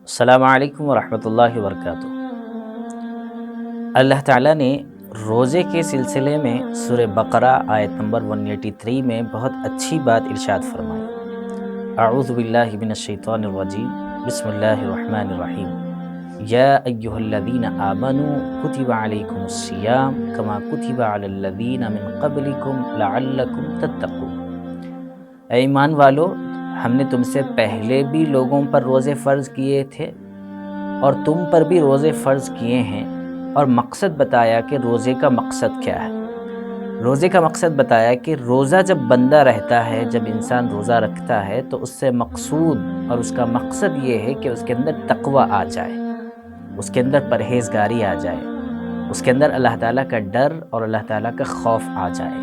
السلام علیکم ورحمۃ اللہ وبرکاتہ۔ اللہ تعالیٰ نے روزے کے سلسلے میں سورہ بقرہ آیت نمبر 183 میں بہت اچھی بات ارشاد فرمائی۔ اعوذ باللہ من الشیطان الرجیم، بسم اللہ الرحمن الرحیم۔ یا ایہا الذین آمنوا کتب علیکم الصیام کما کتب علی الذین من قبلکم لعلکم تتقون۔ اے ایمان والو، ہم نے تم سے پہلے بھی لوگوں پر روزے فرض کیے تھے اور تم پر بھی روزے فرض کیے ہیں، اور مقصد بتایا کہ روزے کا مقصد کیا ہے۔ روزے کا مقصد بتایا کہ روزہ جب بندہ رہتا ہے، جب انسان روزہ رکھتا ہے تو اس سے مقصود اور اس کا مقصد یہ ہے کہ اس کے اندر تقوی آ جائے، اس کے اندر پرہیزگاری آ جائے، اس کے اندر اللہ تعالیٰ کا ڈر اور اللہ تعالیٰ کا خوف آ جائے۔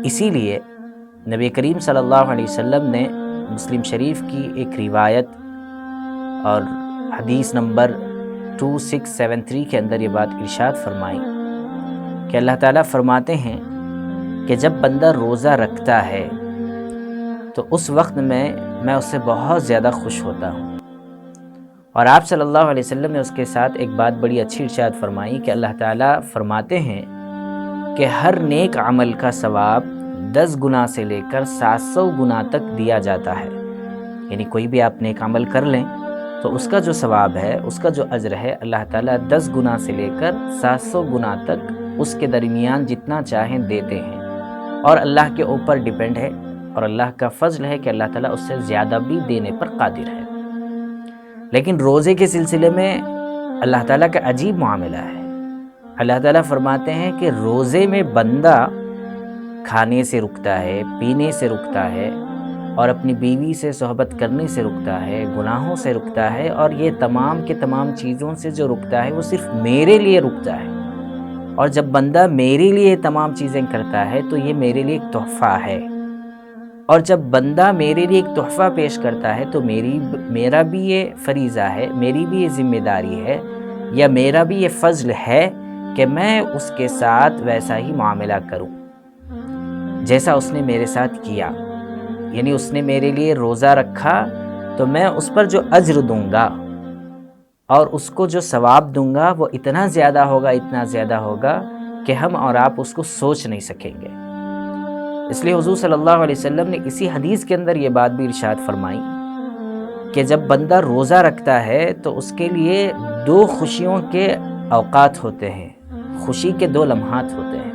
اسی لیے نبی کریم صلی اللہ علیہ وسلم نے مسلم شریف کی ایک روایت اور حدیث نمبر 2673 کے اندر یہ بات ارشاد فرمائی کہ اللہ تعالیٰ فرماتے ہیں کہ جب بندہ روزہ رکھتا ہے تو اس وقت میں اس سے بہت زیادہ خوش ہوتا ہوں۔ اور آپ صلی اللہ علیہ وسلم نے اس کے ساتھ ایک بات بڑی اچھی ارشاد فرمائی کہ اللہ تعالیٰ فرماتے ہیں کہ ہر نیک عمل کا ثواب 10 گنا سے لے کر 700 گنا تک دیا جاتا ہے۔ یعنی کوئی بھی آپ نیک عمل کر لیں تو اس کا جو ثواب ہے، اس کا جو اجر ہے، اللہ تعالیٰ 10 گنا سے لے کر 700 گنا تک اس کے درمیان جتنا چاہیں دیتے ہیں، اور اللہ کے اوپر ڈیپینڈ ہے، اور اللہ کا فضل ہے کہ اللہ تعالیٰ اس سے زیادہ بھی دینے پر قادر ہے۔ لیکن روزے کے سلسلے میں اللہ تعالیٰ کا عجیب معاملہ ہے۔ اللہ تعالیٰ فرماتے ہیں کہ روزے میں بندہ کھانے سے رکتا ہے، پینے سے رکتا ہے، اور اپنی بیوی سے صحبت کرنے سے رکتا ہے، گناہوں سے رکتا ہے، اور یہ تمام کے تمام چیزوں سے جو رکتا ہے وہ صرف میرے لیے رکتا ہے۔ اور جب بندہ میرے لیے تمام چیزیں کرتا ہے تو یہ میرے لیے ایک تحفہ ہے، اور جب بندہ میرے لیے ایک تحفہ پیش کرتا ہے تو میرا بھی یہ فریضہ ہے، میری بھی یہ ذمہ داری ہے، یا میرا بھی یہ فضل ہے کہ میں اس کے ساتھ ویسا ہی معاملہ کروں جیسا اس نے میرے ساتھ کیا۔ یعنی اس نے میرے لیے روزہ رکھا تو میں اس پر جو اجر دوں گا اور اس کو جو ثواب دوں گا وہ اتنا زیادہ ہوگا کہ ہم اور آپ اس کو سوچ نہیں سکیں گے۔ اس لیے حضور صلی اللہ علیہ وسلم نے اسی حدیث کے اندر یہ بات بھی ارشاد فرمائی کہ جب بندہ روزہ رکھتا ہے تو اس کے لیے 2 خوشیوں کے اوقات ہوتے ہیں، خوشی کے 2 لمحات ہوتے ہیں۔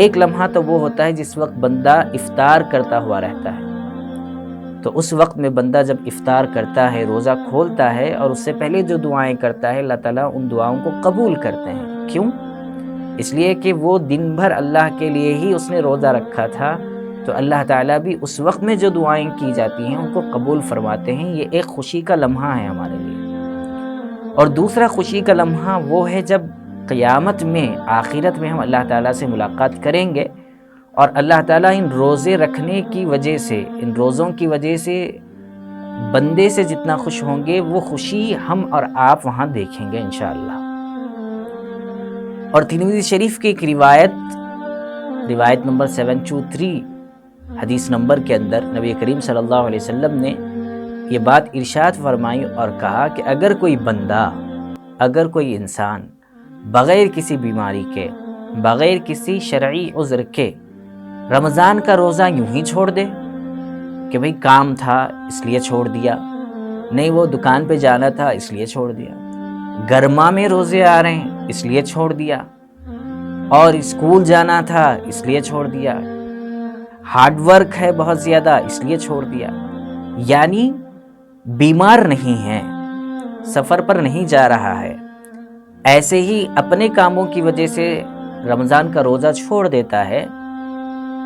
ایک لمحہ تو وہ ہوتا ہے جس وقت بندہ افطار کرتا ہوا رہتا ہے، تو اس وقت میں بندہ جب افطار کرتا ہے، روزہ کھولتا ہے، اور اس سے پہلے جو دعائیں کرتا ہے اللہ تعالیٰ ان دعاؤں کو قبول کرتے ہیں۔ کیوں؟ اس لیے کہ وہ دن بھر اللہ کے لیے ہی اس نے روزہ رکھا تھا، تو اللہ تعالیٰ بھی اس وقت میں جو دعائیں کی جاتی ہیں ان کو قبول فرماتے ہیں۔ یہ ایک خوشی کا لمحہ ہے ہمارے لیے۔ اور دوسرا خوشی کا لمحہ وہ ہے جب قیامت میں، آخرت میں ہم اللہ تعالیٰ سے ملاقات کریں گے، اور اللہ تعالیٰ ان روزے رکھنے کی وجہ سے، ان روزوں کی وجہ سے بندے سے جتنا خوش ہوں گے وہ خوشی ہم اور آپ وہاں دیکھیں گے انشاءاللہ۔ اور ترمذی شریف کی ایک روایت نمبر 723 حدیث نمبر کے اندر نبی کریم صلی اللہ علیہ وسلم نے یہ بات ارشاد فرمائی اور کہا کہ اگر کوئی بندہ، اگر کوئی انسان بغیر کسی بیماری کے، بغیر کسی شرعی عذر کے رمضان کا روزہ یوں ہی چھوڑ دے کہ بھئی کام تھا اس لیے چھوڑ دیا، نہیں وہ دکان پہ جانا تھا اس لیے چھوڑ دیا، گرما میں روزے آ رہے ہیں اس لیے چھوڑ دیا، اور اسکول جانا تھا اس لیے چھوڑ دیا، ہارڈ ورک ہے بہت زیادہ اس لیے چھوڑ دیا، یعنی بیمار نہیں ہے، سفر پر نہیں جا رہا ہے، ایسے ہی اپنے کاموں کی وجہ سے رمضان کا روزہ چھوڑ دیتا ہے،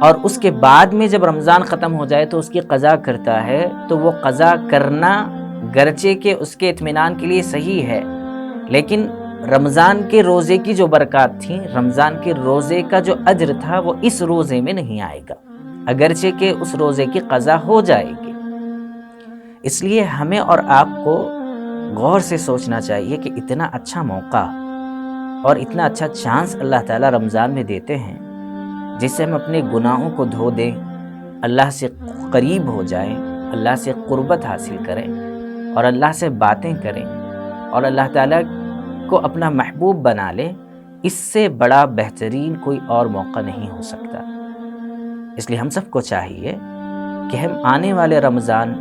اور اس کے بعد میں جب رمضان ختم ہو جائے تو اس کی قضا کرتا ہے، تو وہ قضا کرنا گرچہ کہ اس کے اطمینان کے لیے صحیح ہے، لیکن رمضان کے روزے کی جو برکات تھیں، رمضان کے روزے کا جو اجر تھا وہ اس روزے میں نہیں آئے گا، اگرچہ کہ اس روزے کی قضا ہو جائے گی۔ اس لیے ہمیں اور آپ کو غور سے سوچنا چاہیے کہ اتنا اچھا موقع اور اتنا اچھا چانس اللہ تعالیٰ رمضان میں دیتے ہیں، جس سے ہم اپنے گناہوں کو دھو دیں، اللہ سے قریب ہو جائیں، اللہ سے قربت حاصل کریں، اور اللہ سے باتیں کریں اور اللہ تعالیٰ کو اپنا محبوب بنا لیں، اس سے بڑا بہترین کوئی اور موقع نہیں ہو سکتا۔ اس لیے ہم سب کو چاہیے کہ ہم آنے والے رمضان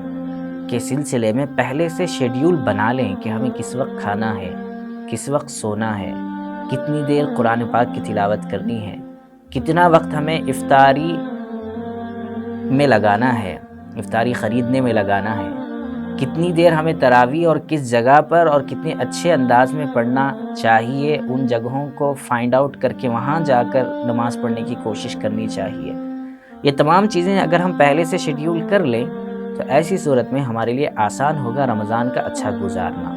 کے سلسلے میں پہلے سے شیڈیول بنا لیں کہ ہمیں کس وقت کھانا ہے، کس وقت سونا ہے، کتنی دیر قرآن پاک کی تلاوت کرنی ہے، کتنا وقت ہمیں افطاری میں لگانا ہے، افطاری خریدنے میں لگانا ہے، کتنی دیر ہمیں تراویح اور کس جگہ پر اور کتنے اچھے انداز میں پڑھنا چاہیے، ان جگہوں کو فائنڈ آؤٹ کر کے وہاں جا کر نماز پڑھنے کی کوشش کرنی چاہیے۔ یہ تمام چیزیں اگر ہم پہلے سے شیڈیول کر لیں تو ایسی صورت میں ہمارے لیے آسان ہوگا رمضان کا اچھا گزارنا۔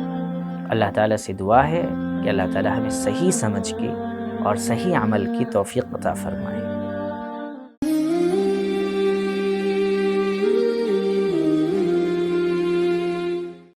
اللہ تعالیٰ سے دعا ہے کہ اللہ تعالیٰ ہمیں صحیح سمجھ کے اور صحیح عمل کی توفیق عطا فرمائے۔